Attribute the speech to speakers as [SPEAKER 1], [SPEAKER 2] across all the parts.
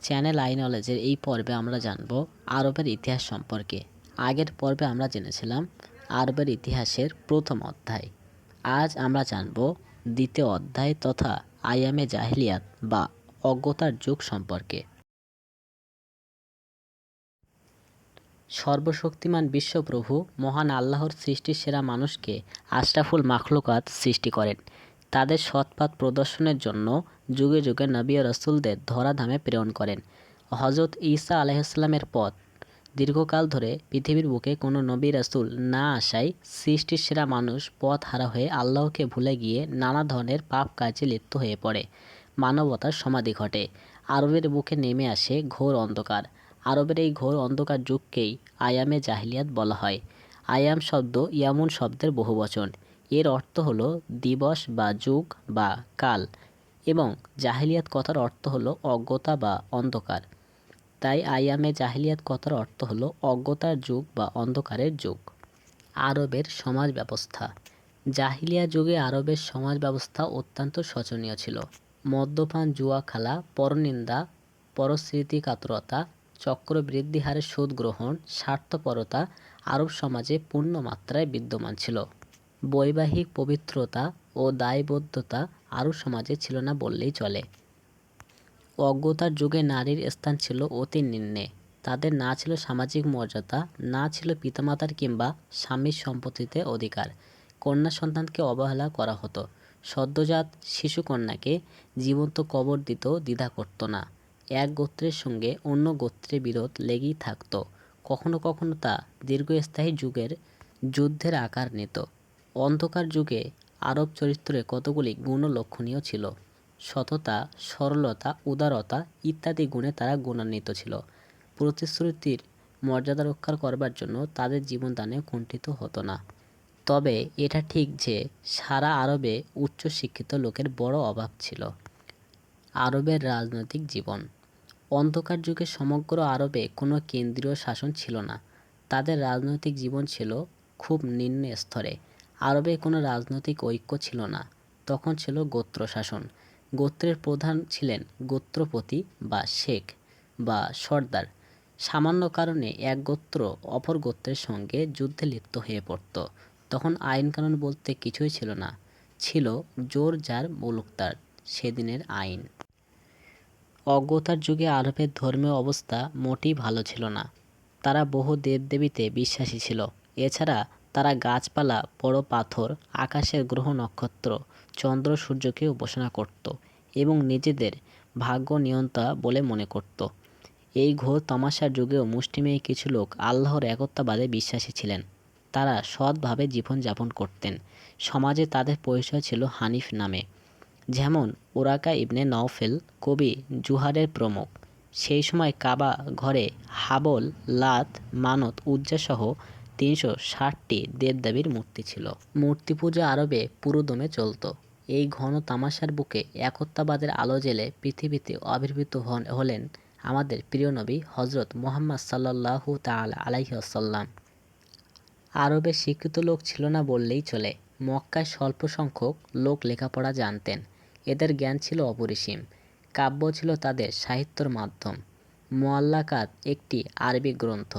[SPEAKER 1] Channel I নলেজের এই পর্বে আমরা জানব আরবের ইতিহাস সম্পর্কে। আগের পর্বে আমরা জেনেছিলাম আরবের ইতিহাসের প্রথম অধ্যায়। আজ আমরা জানব দ্বিতীয় অধ্যায় তথা আইয়ামে জাহিলিয়াত বা অজ্ঞতার যুগ সম্পর্কে। সর্বশক্তিমান বিশ্বপ্রভু মহান আল্লাহর সৃষ্টির সেরা মানুষকে আশরাফুল মাখলুকাত সৃষ্টি করেন। তাদের সৎপথ প্রদর্শনের জন্য যুগে যুগে নবী ও রাসূলদের ধরাধামে প্রেরণ করেন। হজরত ঈসা আলাইহিসসালামের পথ দীর্ঘকাল ধরে পৃথিবীর বুকে কোনো নবী রাসূল না আসায় সৃষ্টির সেরা মানুষ পথ হারা হয়ে আল্লাহকে ভুলে গিয়ে নানা ধরনের পাপ কাজে লিপ্ত হয়ে পড়ে। মানবতার সমাধি ঘটে। আরবের বুকে নেমে আসে ঘোর অন্ধকার। আরবের এই ঘোর অন্ধকার যুগকেই আয়ামে জাহিলিয়াত বলা হয়। আয়াম শব্দ ইয়ামুন শব্দের বহুবচন। এর অর্থ হলো দিবস বা যুগ বা কাল, এবং জাহিলিয়াত কথার অর্থ হলো অজ্ঞতা বা অন্ধকার। তাই আয়ামে জাহিলিয়াত কথার অর্থ হলো অজ্ঞতার যুগ বা অন্ধকারের যুগ। আরবের সমাজ ব্যবস্থা। জাহিলিয়া যুগে আরবের সমাজ ব্যবস্থা অত্যন্ত শোচনীয় ছিল। মদ্যপান, জুয়া খেলা, পরনিন্দা, পরস্মৃতিকাতরতা, চক্রবৃদ্ধি হারে সুদ গ্রহণ, স্বার্থপরতা আরব সমাজে পূর্ণ মাত্রায় বিদ্যমান ছিল। বৈবাহিক পবিত্রতা ও দায়বদ্ধতা আরব সমাজে ছিল না বললেই চলে। অজ্ঞতার যুগে নারীর স্থান ছিল অতি নিম্নে। তাদের না ছিল সামাজিক মর্যাদা, না ছিল পিতামাতার কিংবা স্বামীর সম্পত্তিতে অধিকার। কন্যা সন্তানকে অবহেলা করা হতো। সদ্যজাত শিশুকন্যাকে জীবন্ত কবর দিতেও দ্বিধা করত না। এক গোত্রের সঙ্গে অন্য গোত্রের বিরোধ লেগেই থাকত। কখনো কখনো তা দীর্ঘস্থায়ী যুদ্ধের আকার নিত। অন্ধকার যুগে আরব চরিত্রে কতগুলি গুণও লক্ষণীয় ছিল। সততা, সরলতা, উদারতা ইত্যাদি গুণে তারা গুণান্বিত ছিল। প্রতিশ্রুতির মর্যাদা রক্ষা করবার জন্য তাদের জীবনদানে কুণ্ঠিত হতো না। তবে এটা ঠিক যে সারা আরবে উচ্চশিক্ষিত লোকের বড় অভাব ছিল। আরবের রাজনৈতিক জীবন। অন্ধকার যুগে সমগ্র আরবে কোনো কেন্দ্রীয় শাসন ছিল না। তাদের রাজনৈতিক জীবন ছিল খুব নিম্ন স্তরে। আরবে কোনো রাজনৈতিক ঐক্য ছিল না। তখন ছিল গোত্র শাসন। গোত্রের প্রধান ছিলেন গোত্রপতি বা শেখ বা সর্দার। সামান্য কারণে এক গোত্র অপর গোত্রের সঙ্গে যুদ্ধে লিপ্ত হয়ে পড়ত। তখন আইন-কানুন বলতে কিছুই ছিল না। ছিল জোর যার মুলুক তার, সেদিনের আইন। অজ্ঞতার যুগে আরবের ধর্মীয় অবস্থা মোটেই ভালো ছিল না। তারা বহু দেবদেবীতে বিশ্বাসী ছিল। এছাড়া তারা গাছপালা, বড় পাথর, আকাশের গ্রহ নক্ষত্র, চন্দ্র সূর্যকে উপাসনা করত এবং নিজেদের ভাগ্য নিয়ন্তা বলে মনে করত। এই ঘোর তামাশার যুগেও মুষ্টিমেয় কিছু লোক আল্লাহর একত্ববাদে বিশ্বাসী ছিলেন। তারা সৎভাবে জীবনযাপন করতেন। সমাজে তাদের পরিচয় ছিল হানিফ নামে। যেমন ওরাকা ইবনে নওফেল, কবি জুহারের প্রমুখ। সেই সময় কাবা ঘরে হাবল, লাত, মানত, উজ্জাসহ ৩৬০টি দেবদেবীর মূর্তি ছিল। মূর্তি পূজা আরবে পুরোদমে চলত। এই ঘন তামাশার বুকে একত্ববাদের আলো জ্বেলে পৃথিবীতে আবির্ভূত হলেন আমাদের প্রিয় নবী হজরত মুহাম্মদ সাল্লাল্লাহু তাআলা আলাইহি ওয়াসাল্লাম। আরবে শিক্ষিত লোক ছিল না বললেই চলে। মক্কায় স্বল্প সংখ্যক লোক লেখাপড়া জানতেন। এদের জ্ঞান ছিল অপরিসীম। কাব্য ছিল তাদের সাহিত্যর মাধ্যম। মুআল্লাকাত একটি আরবি গ্রন্থ।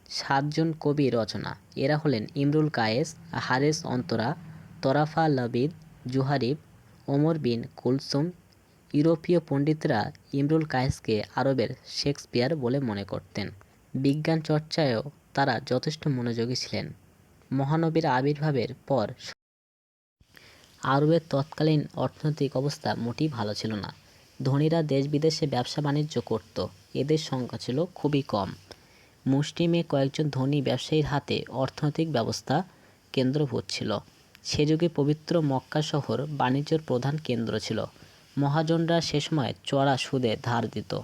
[SPEAKER 1] ৭ জন কবি রচনা। এরা হলেন ইমরুল কায়েস, হারেস অন্তরা, তরাফা লবিদ, জুহারিব, ওমর বিন কুলসুম। ইউরোপীয় পণ্ডিতরা ইমরুল কায়েসকে আরবের শেক্সপিয়ার বলে মনে করতেন। বিজ্ঞান চর্চায়ও তারা যথেষ্ট মনোযোগী ছিলেন। মহানবীর আবির্ভাবের পর আরবের তৎকালীন অর্থনৈতিক অবস্থা মোটেই ভালো ছিল না। ধনীরা দেশ বিদেশে ব্যবসা বাণিজ্য করত। এদের সংখ্যা ছিল খুবই কম। মুষ্টিমেয় কয়েকজন ধনী ব্যবসায়ীর হাতে অর্থনৈতিক ব্যবস্থা কেন্দ্রভূত ছিল। সে যুগে পবিত্র মক্কা শহর বাণিজ্যের প্রধান কেন্দ্র ছিল। মহাজনরা সে সময় চড়া সুদে ধার দিত।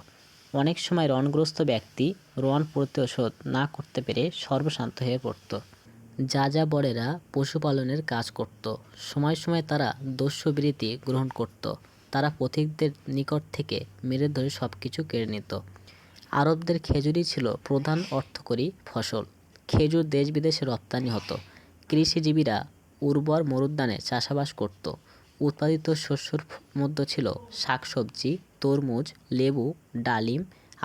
[SPEAKER 1] অনেক সময় ঋণগ্রস্ত ব্যক্তি ঋণ পরিশোধ না করতে পেরে সর্বশান্ত হয়ে পড়ত। যাযাবরেরা পশুপালনের কাজ করত। সময় সময় তারা দস্যুবৃত্তি গ্রহণ করত। তারা পথিকদের নিকট থেকে মেরে ধরে সব কিছু কেড়ে নিত। আরবদের খেজুরই ছিল প্রধান অর্থকরী ফসল। খেজুর দেশ বিদেশে রপ্তানি হতো। কৃষিজীবীরা উর্বর মরুদ্যানে চাষাবাস করত। উৎপাদিত শস্যের মধ্যে ছিল শাকসবজি, তরমুজ, লেবু, ডালিম,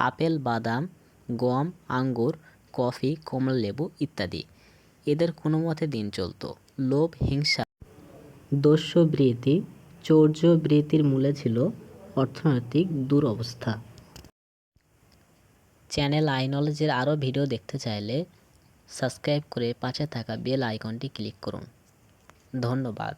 [SPEAKER 1] আপেল, বাদাম, গম, আঙ্গুর, কফি, কমলালেবু ইত্যাদি। এদের কোনো মতে দিন চলত। লোভ, হিংসা, দস্যুবৃত্তি, চৌর্যবৃত্তির মূলে ছিল অর্থনৈতিক দুরবস্থা। চ্যানেল আইনলেজের আরও ভিডিও দেখতে চাইলে সাবস্ক্রাইব করে পাশে থাকা বেল আইকনটি ক্লিক করুন। ধন্যবাদ।